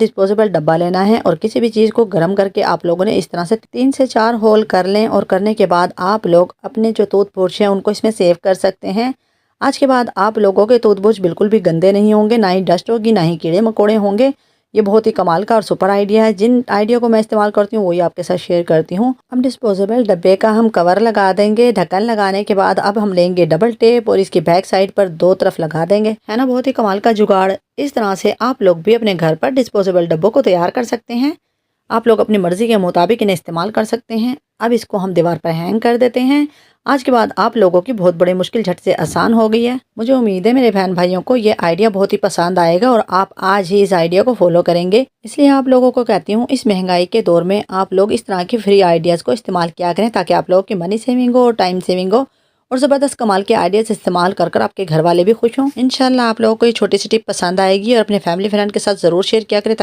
Disposable डब्बा लेना है और किसी भी चीज़ को गर्म करके आप लोगों ने इस तरह से 3 से 4 होल कर लें और करने के बाद आप लोग अपने जो टूथब्रश हैं उनको इसमें सेव कर सकते हैं। आज के बाद आप लोगों के टूथब्रश बिल्कुल भी गंदे नहीं होंगे, ना ही डस्ट होगी, ना ही कीड़े मकोड़े होंगे। ये बहुत ही कमाल का और सुपर आइडिया है। जिन आइडिया को मैं इस्तेमाल करती हूँ वही आपके साथ शेयर करती हूँ। अब डिस्पोजेबल डब्बे का हम कवर लगा देंगे। ढक्कन लगाने के बाद अब हम लेंगे डबल टेप और इसकी बैक साइड पर 2 तरफ लगा देंगे। है ना बहुत ही कमाल का जुगाड़। इस तरह से आप लोग भी अपने घर पर डिस्पोजेबल डब्बों को तैयार कर सकते हैं। आप लोग अपनी मर्जी के मुताबिक इन्हें इस्तेमाल कर सकते हैं। अब इसको हम दीवार पर हैंग कर देते हैं। आज के बाद आप लोगों की बहुत बड़ी मुश्किल झट से आसान हो गई है। मुझे उम्मीद है मेरे बहन भाइयों को ये आइडिया बहुत ही पसंद आएगा और आप आज ही इस आइडिया को फॉलो करेंगे। इसलिए आप लोगों को कहती हूँ, इस महंगाई के दौर में आप लोग इस तरह की फ्री आइडियाज़ को इस्तेमाल किया करें ताकि आप लोगों की मनी सेविंग हो और टाइम सेविंग हो और ज़बरदस्त कमाल के आइडियाज़ इस्तेमाल कर आपके घर वाले भी खुश हों। इंशाल्लाह आप लोगों को ये छोटी सी टिप पसंद आएगी और अपने फैमिली फ्रेंड के साथ ज़रूर शेयर किया करें।